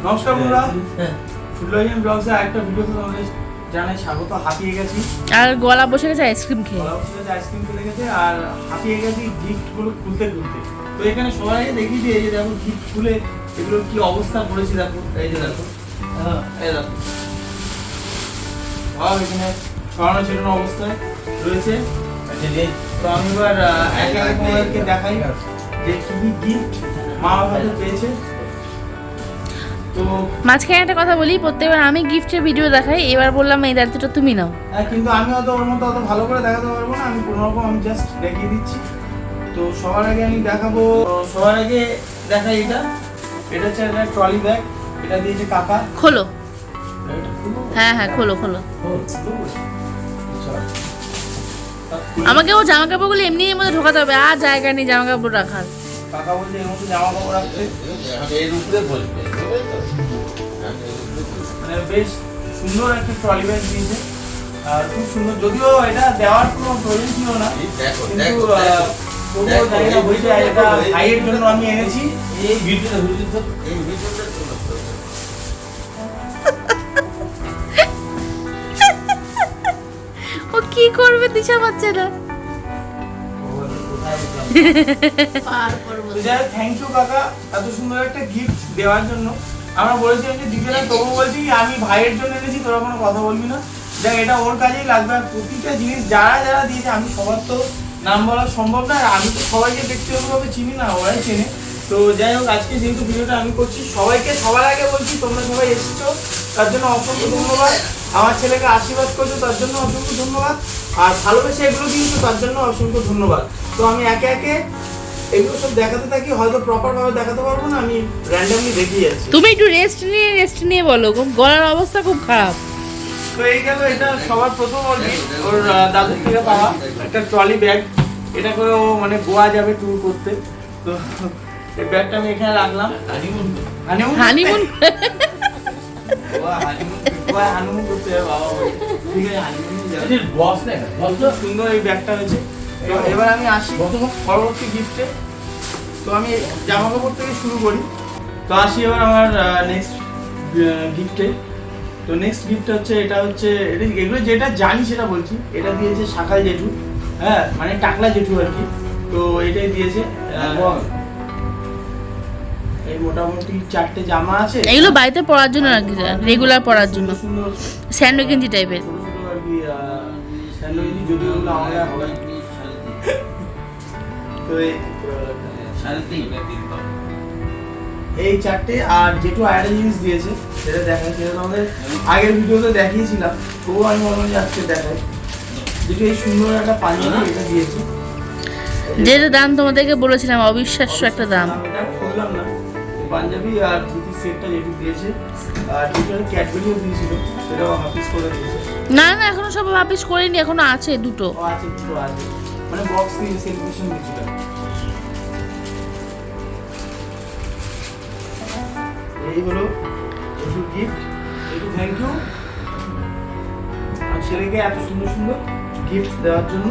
নমস্কার বন্ধুরা, ফুডলজিয়ান ব্লগসে একটা ভিডিওতে তোমাদের জানাই স্বাগত। হাঁপিয়ে গেছি আর গলা বসে গেছে আইসক্রিম খেয়ে। আইসক্রিম খেলে গেছে আর হাঁপিয়ে গেছি গিফটগুলো খুলতে খুলতে। তো এখানে সবাই আগে দেখি যে এই যে দেখো গিফট খুলে এগুলোর কি অবস্থা করেছি দেখো। এই যে দেখো, এই দেখো এখানে ছড়ানো ছিটানো অবস্থায় রয়েছে। তো আমি এবার এক এক তোমাদেরকে দেখাই যে কি গিফট মামাভাতে পেয়েছে। তো মাঝখানে একটা কথা বলি, প্রত্যেকবার আমি গিফটের ভিডিও দেখাই, এবার বললাম এই দায়িত্বটা তুমি নাও। হ্যাঁ, কিন্তু আমি হয়তো ওর মতো অত ভালো করে দেখাতে পারবো না, আমি কোনোরকম আমি জাস্ট দেখিয়ে দিচ্ছি। তো সবার আগে আমি দেখাবো, সবার আগে দেখাই এটা হচ্ছে একটা ট্রলি ব্যাগ। এটা দিয়েছে কাকা। খোলো। হ্যাঁ হ্যাঁ খোলো খোলো। আমাকে ও জামা কাপড়গুলো এমনি এর মধ্যে ঢোকাতে হবে, আর জায়গা নেই জামা কাপড় রাখার। কাকা বলছে এর মধ্যে জামা কাপড় রাখতে, এর উপরে বলবে। মানে বেশ সুন্দর একটা ট্রলি ব্যাগ দিয়েছে আর খুব সুন্দর। যদিও এটা দেওয়ার কোনো প্রয়োজন ছিল না, কিন্তু এটা ভাইয়ের জন্য আমি এনেছি। এই ভিডিওটা ও কি করবে দিশা পাচ্ছে না। থ্যাংক ইউ কাকা এত সুন্দর একটা গিফট দেওয়ার জন্য। আমরা বলেছিলাম যে দিতে না, তবু বলছি আমি ভাইয়ের জন্য এনেছি, তোরা কোনো কথা বলবি না। দেখ এটা ওর কাজেই লাগবে। আর প্রতিটা জিনিস যারা যারা দিয়েছে, আমি সবার তো নাম বলা সম্ভব না, আর আমি তো সবাইকে ব্যক্তিগতভাবে চিনি না, ওরাই চেনে। তো যাই হোক, আজকে যেহেতু ভিডিওটা আমি করছি, সবাইকে সবার আগে বলছি তোমরা সবাই এসেছো তার জন্য অসংখ্য ধন্যবাদ। আমার ছেলেকে আশীর্বাদ করছো তার জন্য অসংখ্য ধন্যবাদ, আর ভালোবেসে এগুলো দিয়েছো তার জন্য অসংখ্য ধন্যবাদ। তো আমি একে একে এগুলো সব দেখাতে থাকি, হয়তো প্রপার ভাবে দেখাতে পারবো না, আমি র্যান্ডমলি দেখিয়ে যাচ্ছি। তুমি একটু রেস্ট নিয়ে বলো, গলার অবস্থা খুব খারাপ। তো এই গেল, এটা সবার প্রথম ওর দাদুর থেকে পাওয়া একটা ট্রলি ব্যাগ। এটা করে ও মানে গোয়া যাবে ট্যুর করতে। তো এই ব্যাগটা আমি এখানে রাখলাম। হানিমুন হানিমুন করতে যাবে বাবা, ঠিক আছে হানিমুন যাবে। সুন্দর এই ব্যাগটা হয়েছে। তো এবার আমি আসি পরবর্তী গিফটে। তো আমি জামা কাপড় থেকে শুরু করি। তো আসি এবার আমার নেক্সট গিফটে। তো নেক্সট গিফট হচ্ছে এটা হচ্ছে এগুলো যেটা জানি সেটা বলছি। এটা দিয়েছে শাকাল জেঠু, হ্যাঁ মানে টাকলা জেঠু আর কি। তো এটাই দিয়েছে। এই মোটামুটি 4টে জামা আছে, এগুলো বাড়িতে পরার জন্য আর কি, রেগুলার পরার জন্য। সুন্দর স্যান্ডো গেঞ্জি টাইপের ছোট ছোট আর কি স্যান্ডো গেঞ্জি, যদিও ওগুলো আমাদের হবে। তো এই 4টে আর যেটু আরেকটা জিনিস দিয়েছে সেটা দেখাই, সেটা আমাদের আগের ভিডিওতে দেখিয়েছিলাম, তবুও আমি মনে হয় আজকে দেখাই। যেটু এই সুন্দর একটা পাঞ্জাবি এটা দিয়েছে, যেটা দাম তোমাদেরকে বলেছিলাম অবিশ্বাস্য একটা দাম। এটা খুললাম না। পাঞ্জাবি আর ধুতি সেটটা যেটু দিয়েছে, আর যেটা ক্যাডবেরিও দিয়েছিল সেটাও হাফিস করে দিয়েছে। না না এখনো সব হাফিস করিনি, এখনো আছে দুটো। আছে দুটো আছে, মানে বক্স দিয়ে সেলিব্রেশন দিয়েছিল। এই হলো একটু গিফট, একটু থ্যাংক ইউ আমার ছেলেকে এত সুন্দর সুন্দর গিফট দেওয়ার জন্য।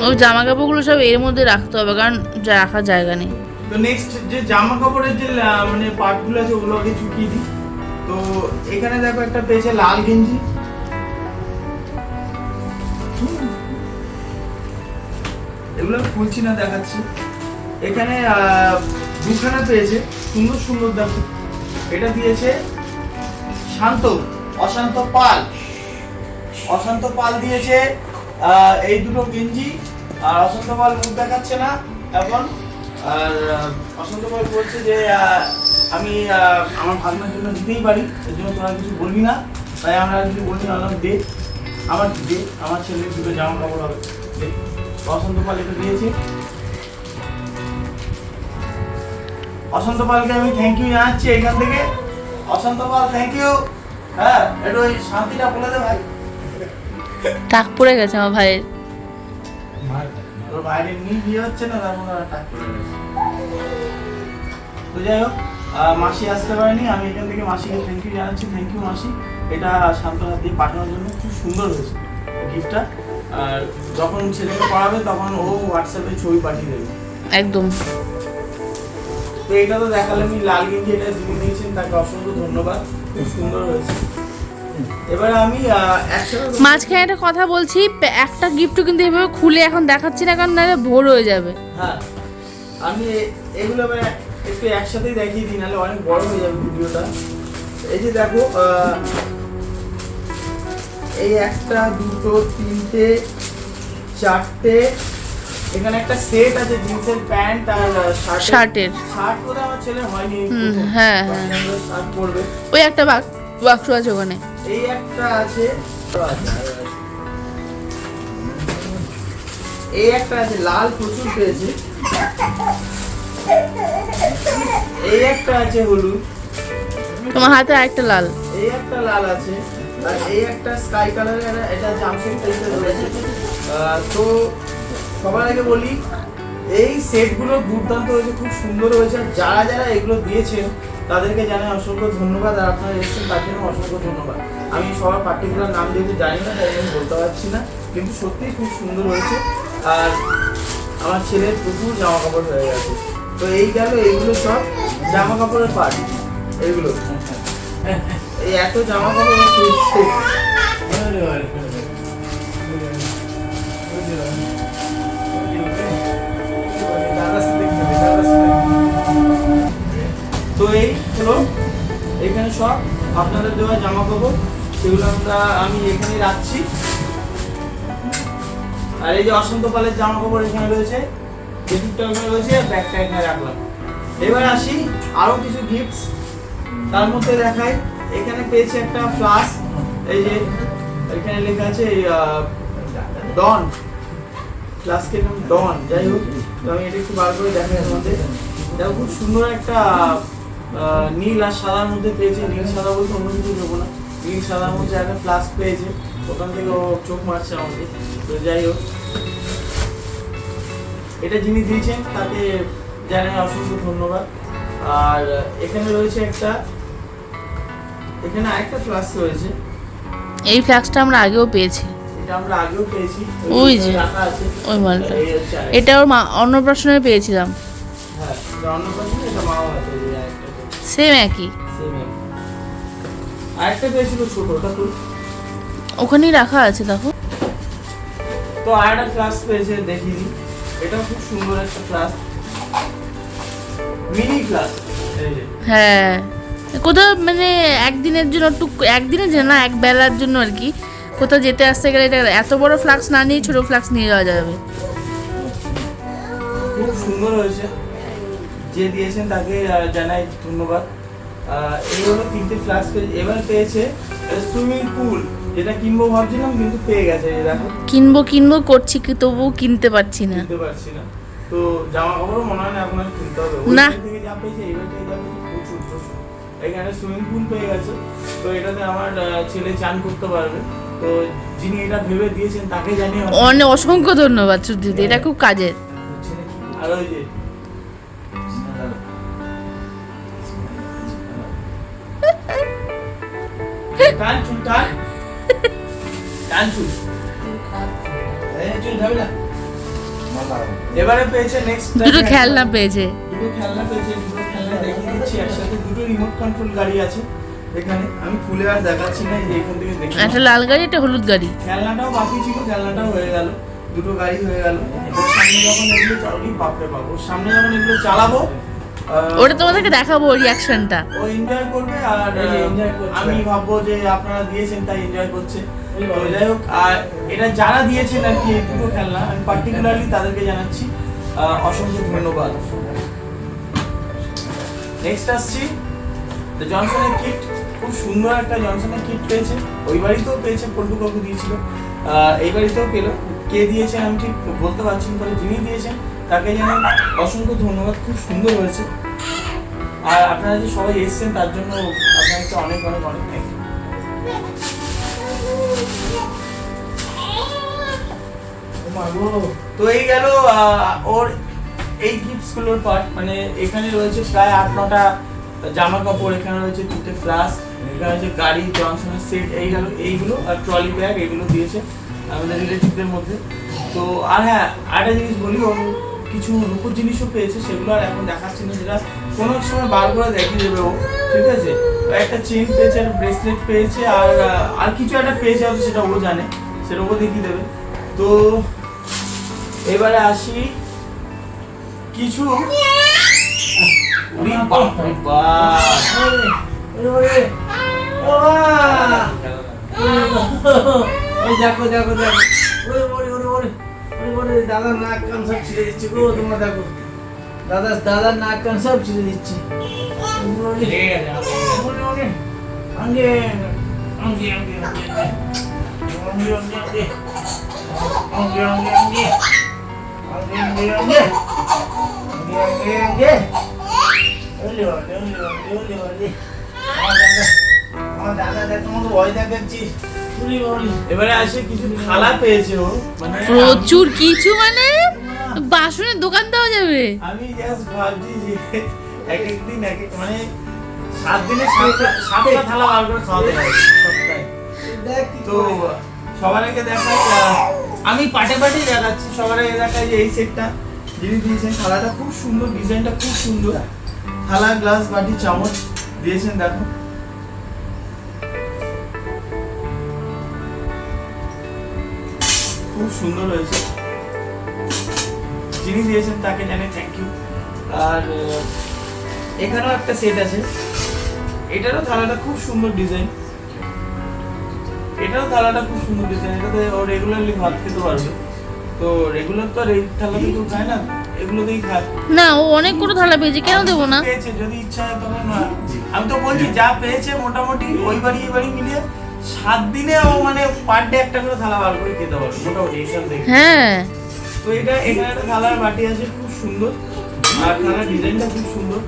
ওই জামা কাপড়গুলো সব এর মধ্যে রাখতে হবে, কারণ রাখার জায়গা নেই। তো নেক্সট যে জামা কাপড়ের যে মানে পার্টগুলো আছে ওগুলো আগে চুকিয়ে দিই। তো এখানে দেখো একটা পেয়েছে লাল গেঞ্জি, এগুলো খুলছি না, দেখাচ্ছি। এখানে দুখানা পেয়েছে সুন্দর সুন্দর, দেখো এটা দিয়েছে অশান্ত পাল দিয়েছে এই দুটো গেঞ্জি। আর অশান্ত পাল মুখ দেখাচ্ছে না এখন। আর অশান্ত পাল বলছে যে আমি আমার ভাগনার জন্য দিতেই পারি, এর জন্য তোরা কিছু বলবি না, তাই আমরা কিছু বলছি না, আমার ছেলের দুটো জামা কাপড় হবে। অশান্ত পাল এটা দিয়েছে। অশান্ত পালকে আমি থ্যাংক ইউ জানাচ্ছি এখান থেকে। অশান্ত পাল থ্যাংক ইউ। হ্যাঁ একটু ওই শান্তিটা বলে দে ভাই। টাক পড়ে গেছে আমার ভাইয়ের। তোর ভাইয়ের এমনি বিয়ে হচ্ছে না, তারপর টাক পড়ে গেছে। তো যাই হোক, মাসি আসতে পারেনি, আমি এখান থেকে মাসিকে থ্যাংক ইউ জানাচ্ছি। থ্যাংক ইউ মাসি, এটা শান্ত হাত দিয়ে পাঠানোর জন্য। খুব সুন্দর হয়েছে গিফটটা। আর যখন ছেলেকে পড়াবে তখন ও হোয়াটসঅ্যাপে ছবি পাঠিয়ে দেবে একদম। তো এটা তো দেখালাম, লাল গেঞ্জি এটা যিনি দিয়েছেন তাকে অসংখ্য ধন্যবাদ, খুব সুন্দর হয়েছে। এবারে আমি একসাথে মাঝখানে একটা কথা বলছি, একটা গিফটও কিন্তু এভাবে খুলে এখন দেখাচ্ছি না, কারণ নাহলে ভোর হয়ে যাবে। হ্যাঁ, আমি এগুলো একটু একসাথেই দেখিয়ে দিই, নাহলে অনেক বড় হয়ে যাবে ভিডিওটা। এই যে দেখো, এই একটা দুটো তিনটে চারটে, এখানে একটা সেট আছে জিন্সের প্যান্ট আর শার্টের। শার্ট পরে আমার ছেলে হয়নি, হ্যাঁ শার্ট পরবে। ওই একটা বাক্স আছে ওখানে। এই একটা আছে, এই একটা আছে, লাল প্রচুর পেয়েছে। এই একটা আছে হলুদ, তোমার হাতে আরেকটা লাল। এই একটা লাল আছে, আর এই একটা স্কাই কালারের, এটা জামশেদ টাইপের রয়েছে। তো সবার আগে বলি, এই সেটগুলো দুর্দান্ত হয়েছে, খুব সুন্দর হয়েছে। যারা যারা এগুলো দিয়েছেন তাদেরকে জানাই অসংখ্য ধন্যবাদ, আর আপনারা এসেছেন তার জন্য অসংখ্য ধন্যবাদ। আমি সবার পার্টিকুলার নাম যেহেতু জানি না তাই আমি বলতে পারছি না, কিন্তু সত্যিই খুব সুন্দর হয়েছে। আর আমার ছেলের প্রচুর জামা কাপড় হয়ে গেছে। তো এই গেল, এইগুলো সব জামা কাপড়ের পার্ট। এইগুলো এই এত জামা কাপড় তো এই হলো এখানে সব আপনাদের দেওয়া জামা কাপড়, সেগুলো আমি এখানে রাখছি। আর এই যে অসন্ত পালের জামা কাপড় এখানে রয়েছে, যেটুকটা এখানে রয়েছে, ব্যাগটা এখানে রাখলাম। এবার আসি আরো কিছু গিফটস, তার মধ্যে দেখাই। এখানে পেয়েছে একটা ফ্লাস্ক, এই যে এখানে লেখা আছে ডন, ফ্লাস্কের নাম ডন। যাই হোক, তো আমি এটা একটু বার করে দেখাই আমাদের। দেখো খুব সুন্দর একটা নীল আর সাদার মধ্যে পেয়েছে। নীল সাদা বলতে অন্য কিছু দেবো না, নীল সাদার মধ্যে একটা ফ্লাস্ক পেয়েছে, ওখান থেকে ও চোখ মারছে আমাকে। তো যাই হোক, এটা যিনি দিয়েছেন তাকে জানাই অসংখ্য ধন্যবাদ। আর এখানে রয়েছে একটা, এখানে আরেকটা ফ্লাস্ক রয়েছে। এই ফ্লাস্কটা আমরা আগেও পেয়েছি, এটা আমরা আগেও পেয়েছি, ওই যে রাখা আছে ওই মালটা। এটা ওর অন্নপ্রাশনে পেয়েছিলাম। হ্যাঁ, এটা অন্নপ্রাশনে, এটা মামাভাত, এই যে আরেকটা সেম একই। আরেকটা পেয়েছিল ছোট, ওটা তো ওখানেই রাখা আছে, দেখো। তো আরেকটা ফ্লাস্ক পেয়েছে, দেখিয়ে দিই। এটা খুব সুন্দর একটা ফ্লাস্ক, মিনি ফ্লাস্ক। এই যে হ্যাঁ, কোথাও মানে একদিনের জন্য, একদিনের জন্য না, এক বেলার জন্য আর কি, কোথাও যেতে আসতে গেলে এটা এত বড় ফ্লাক্স না নিয়ে ছোট ফ্লাক্স নিয়ে যাওয়া যাবে। খুব সুন্দর হয়েছে, যে দিয়েছেন তাকে জানাই ধন্যবাদ। এই হলো তিনটে ফ্লাস্ক পেয়েছে। এবার পেয়েছে সুইমিং পুল, যেটা কিনবো ভাবছিলাম কিন্তু পেয়ে গেছে। এই দেখো, কিনবো করছি কি, তবুও কিনতে পারছি না। তো জামা কাপড়ও মনে হয় না এখন আর কিনতে হবে, না। ওই থেকে যা পেয়েছে এইবার থেকে যা পেয়েছে প্রচুর প্রচুর। এখানে সুইমিং পুল পেয়ে গেছে, তো এটাতে আমার ছেলে চান করতে পারবে। তো যিনি এটা ভেবে দিয়েছেন তাকে জানিয়ে অনেক অসংখ্য ধন্যবাদ সত্যি, এটা খুব কাজের। আর ওই যে টান চুল টান টান চুল, চুল খাবে না। এবারে পেয়েছে নেক্সট দুটো খেলনা পেয়েছে, দুটো খেলনা দেখিয়ে দিচ্ছি একসাথে। দুটো রিমোট কন্ট্রোল গাড়ি আছে এখানে, আমি খুলে আর দেখাচ্ছি না, এই যে এখান থেকে দেখি। একটা লাল গাড়ি, একটা হলুদ গাড়ি। খেলনাটাও বাকি ছিল, খেলনাটাও হয়ে গেল, দুটো গাড়ি হয়ে গেল। ওর সামনে যখন এগুলো চালাবি, বাপরে বাপ, ওর সামনে যখন এগুলো চালাবো, ওটা তোমাদেরকে দেখাবো রিঅ্যাকশনটা। ও এনজয় করবে, আর আমি ভাববো যে আপনারা দিয়েছেন তাই এনজয় করছে। তো যাই হোক, আর এটা যারা দিয়েছেন আর কি, দুটো খেলনা, আমি পার্টিকুলারলি তাদেরকে জানাচ্ছি অসংখ্য ধন্যবাদ। নেক্সট আসছি জনসনের কিট। খুব সুন্দর একটা জনসনের কিট পেয়েছে, ওই বাড়িতেও পেয়েছে, পল্টু কাকু দিয়েছিল, এই বাড়িতেও পেলো। কে দিয়েছেন আমি ঠিক বলতে পারছি না, তবে যিনি দিয়েছেন তাকে জানাই অসংখ্য ধন্যবাদ, খুব সুন্দর হয়েছে। আর আপনারা যে সবাই এসেছেন তার জন্য আপনাদেরকে অনেক অনেক অনেক থ্যাংক ইউ। তো এই গেল ওর এই গিফটসগুলোর পার্ট। মানে এখানে রয়েছে প্রায় 8-9টা জামা কাপড়, এখানে রয়েছে 2টে ফ্লাস্ক, এখানে রয়েছে গাড়ি, জনসনের সেট, এই গেল এইগুলো, আর ট্রলি ব্যাগ এগুলো দিয়েছে। আমাদের রিলেটিভদের মধ্যে। তো আর হ্যাঁ, আরেকটা জিনিস বলি, ওর কিছু রূপোর জিনিসও পেয়েছে, সেগুলো আর এখন দেখাচ্ছি না, যেটা কোনো সময় বার করে দেখিয়ে দেবে ও, ঠিক আছে? একটা চেন পেয়েছে, একটা ব্রেসলেট পেয়েছে, আর কিছু একটা পেয়েছে, হয়তো সেটা ও জানে, সেটা ও দেখিয়ে দেবে। তো এবারে আসি কিছু দেখো দেখো দেখো, দাদার নাক কান সব ছিঁড়ে দিচ্ছে গো, তোমরা দেখো দাদার নাক কান সব ছিঁড়ে দিচ্ছে। আঙ্গে আঙ্গে আঙ্গে আঙ্গে আঙ্গে আঙ্গে আঙ্গে আঙ্গে আঙ্গে আঙ্গে আঙ্গে আঙ্গে ওলে ওলে ওলে ওলে ওলে আমার দাদা দেখো, আমাকে ভয় দেখাচ্ছি। এবারে আসে কিছু থালা পেয়েছে ও, মানে প্রচুর কিছু, মানে বাসনের দোকান দেওয়া যাবে। আমি জাস্ট ভাবছি যে এক এক দিন এক এক, মানে 7 দিনে 7টা থালা বার করে খাওয়াতে হবে সপ্তাহে। তো সবার আগে দেখাই, আমি পাটে পাটে দেখাচ্ছি, সবার আগে দেখাই যে এই সেটটা যিনি দিয়েছেন, থালাটা খুব সুন্দর, ডিজাইনটা খুব সুন্দর, থালা গ্লাস বাটি চামচ দিয়েছেন, দেখো খুব সুন্দর হয়েছে। যিনি দিয়েছেন তাকে জানাই থ্যাংক ইউ। আর এখানেও একটা সেট আছে, এটারও থালাটা খুব সুন্দর ডিজাইন, এটাও থালাটা খুব সুন্দর ডিজাইন, এটাতে ও রেগুলারলি ভাত খেতে পারবে। তো রেগুলার তো আর এই থালাতে কেউ খায় না, এগুলোতেই খায় না, ও অনেক করে থালা পেয়েছে, কেন দেবো না? পেয়েছে, যদি ইচ্ছা হয় তবে না। আমি তো বলছি যা পেয়েছে মোটামুটি ওই বাড়ি এই বাড়ি মিলিয়ে 7 দিনে ও মানে পার ডে একটা করে থালা বার করে খেতে পারবে মোটামুটি এইসব দেখে। হ্যাঁ, তো এটা এখানে একটা থালার বাটি আছে খুব সুন্দর, আর থালার ডিজাইনটা খুব সুন্দর।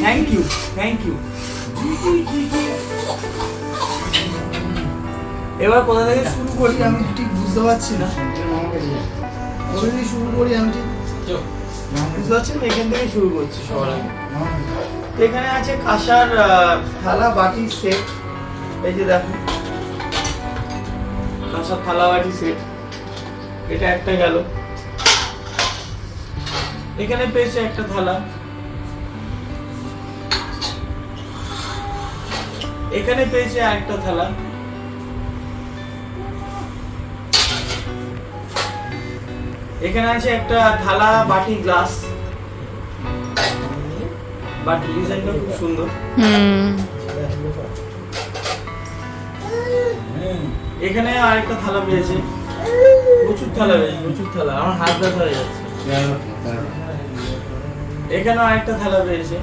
Thank you thank you. এবার কোথা থেকে শুরু করি আমি ঠিক বুঝতে পারছি না, কোথা থেকে শুরু করি আমি ঠিক বুঝতে পারছি না, এখান থেকে শুরু করছি সবার আগে। তো এখানে আছে কাঁসার থালা বাটি সেট, এই যে দেখো কাঁসার থালা বাটি সেট, এটা একটা গেল। এখানে পেয়েছে একটা থালা, এখানে পেয়েছে আরেকটা থালা, এখানে আছে একটা থালা বাটি গ্লাস, বাটি ডিজাইনটা খুব সুন্দর। এখানে আরেকটা থালা পেয়েছে, প্রচুর থালা পেয়েছে, প্রচুর থালা, আমার হাত ব্যথা হয়ে যাচ্ছে। এখানেও আরেকটা থালা পেয়েছে,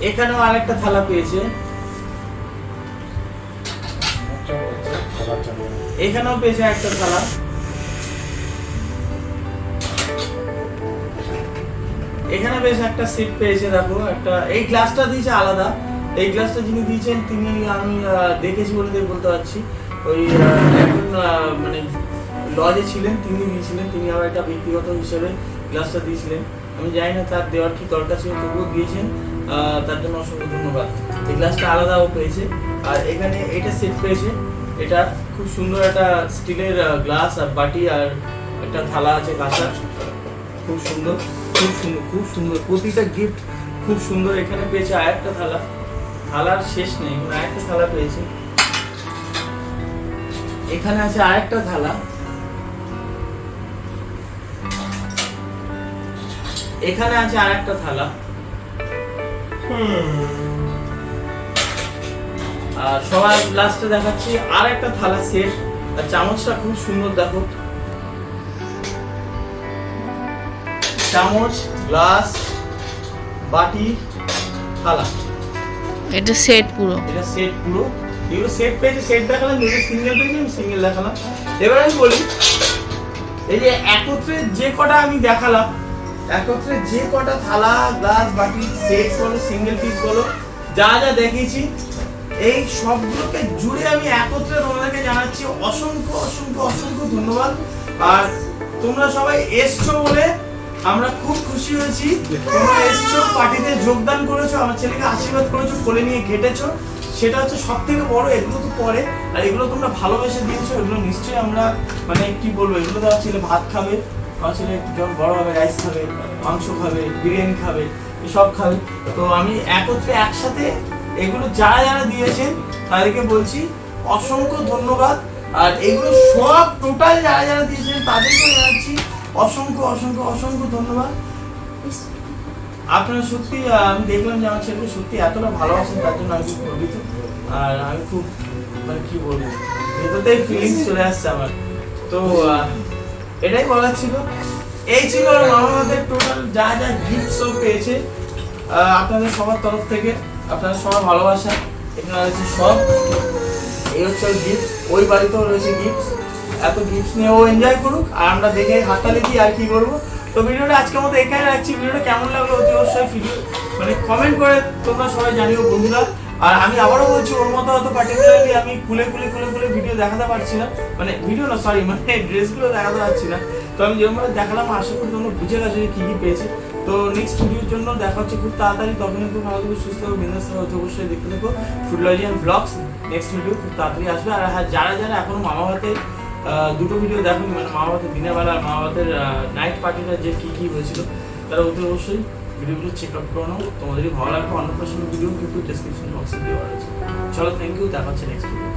এখানেও আরেকটা থালা পেয়েছে, এখানেও পেয়েছে একটা থালা, এখানে বেশ একটা সেট পেয়েছে। দেখো একটা, এই গ্লাসটা দিয়েছে আলাদা, এই গ্লাসটা যিনি দিয়েছেন তিনি আমি দেখেছি বলে বলতে পারছি, ওই একজন মানে লজে ছিলেন তিনি দিয়েছিলেন, তিনি আবার একটা ব্যক্তিগত হিসেবে গ্লাসটা দিয়েছিলেন। আমি জানি না তার দেওয়ার কি দরকার ছিল, তবুও দিয়েছেন, তার জন্য অসংখ্য ধন্যবাদ। এই গ্লাসটা আলাদাও পেয়েছে, আর এখানে এটা সেট পেয়েছে, এটা খুব সুন্দর একটা স্টিলের গ্লাস আর বাটি আর একটা থালা আছে কাঁসার, খুব সুন্দর খুব সুন্দর খুব সুন্দর, প্রতিটা গিফট খুব সুন্দর। এখানে পেয়েছে আরেকটা থালা, থালার শেষ নেই, আরেকটা থালা পেয়েছে, এখানে আছে আরেকটা থালা, এখানে আছে আরেকটা থালা, আর সবার লাস্টে দেখাচ্ছি আরেকটা থালা সেট, আর চামচটা খুব সুন্দর, দেখো চামচ গ্লাস বাটি থালা, এটা সেট পুরো, এটা সেট পুরো। এগুলো সেট পেয়েছে, সেট দেখালাম, যেগুলো সিঙ্গেল পেয়েছে আমি সিঙ্গেল দেখালাম। এবার আমি বলি, এই যে একত্রে যে কটা আমি দেখালাম, একত্রে যে কটা থালা গ্লাস বাটি সেট বলো সিঙ্গেল পিস বলো যা যা দেখিয়েছি, এই সবগুলোকে জুড়ে আমি একত্রে তোমাদেরকে জানাচ্ছি অসংখ্য অসংখ্য অসংখ্য ধন্যবাদ। আর তোমরা সবাই এসছো বলে আমরা খুব খুশি হয়েছি তোমরা এসছো, পার্টিতে যোগদান করেছো, আমার ছেলেকে আশীর্বাদ করেছো, কোলে নিয়ে ঘেটেছো, সেটা হচ্ছে সব থেকে বড়। এগুলো তো পরে, আর এগুলো তোমরা ভালোবেসে দিয়েছো, এগুলো নিশ্চয়ই আমরা মানে কি বলবো, এগুলো তো আমার ছেলে ভাত খাবে, আমার ছেলে যখন বড় হবে রাইস খাবে, মাংস খাবে, বিরিয়ানি খাবে, এসব খাবে। তো আমি একত্রে একসাথে এগুলো যারা যারা দিয়েছেন তাদেরকে বলছি অসংখ্য ধন্যবাদ। আর এগুলো সব টোটাল যারা যারা দিয়েছেন তাদেরকেও জানাচ্ছি অসংখ্য অসংখ্য অসংখ্য ধন্যবাদ। আপনারা সত্যি আমি দেখলাম যে আমার ছেলেকে সত্যি এতটা ভালোবাসেন, তার জন্য আমি খুব গর্বিত। আর আমি খুব মানে কি বলবো, ভেতরতেই ফিলিংস চলে আসছে আমার। তো এটাই বলার ছিল। এই ছিল আমাদের টোটাল যা যা গিফট সব পেয়েছে আপনাদের সবার তরফ থেকে, আপনাদের সবার ভালোবাসা। এখানে রয়েছে সব, এই হচ্ছে গিফট, ওই বাড়িতেও রয়েছে গিফট। এত গিফট নিয়ে ও এনজয় করুক, আর আমরা দেখে হাততালি দিই আর কি করবো। তো ভিডিওটা আজকের মতো এখানে রাখছি। ভিডিওটা কেমন লাগলো অতি অবশ্যই ভিডিও মানে কমেন্ট করে তোমরা সবাই জানিও বন্ধুরা। আর আমি আবারও বলছি, ওর মতো হয়তো পার্টিকুলারলি আমি খুলে ভিডিও দেখাতে পারছি না, মানে ভিডিও না সরি মানে ড্রেসগুলো দেখাতে পারছি না। তো আমি যেরকমভাবে দেখালাম আশা করি তোমরা বুঝে গেছো যে কী কী পেয়েছে। তো নেক্সট ভিডিওর জন্য দেখা হচ্ছে খুব তাড়াতাড়ি, তখন খুব ভালো থাকবে, সুস্থ হবে, বিন্দাস হবে। অতি অবশ্যই দেখতে থাকো ফুডলজিয়ান ব্লগস। নেক্সট ভিডিও খুব তাড়াতাড়ি আসবে। আর হ্যাঁ, যারা যারা এখনো মামাভাতের দুটো ভিডিও দেখুন, মানে মামাভাতের দিনের বেলা আর মামাভাতের নাইট পার্টিটা যে কী কী হয়েছিল, তারা অতি অবশ্যই ভিডিওগুলো চেক আউট করে নাও। তোমাদেরই ভালো লাগবে। অন্য প্রশ্নের ভিডিও কিন্তু ডেসক্রিপশন বক্সে দেওয়া রয়েছে। চলো, থ্যাংক ইউ, দেখা হচ্ছে নেক্সট ভিডিও।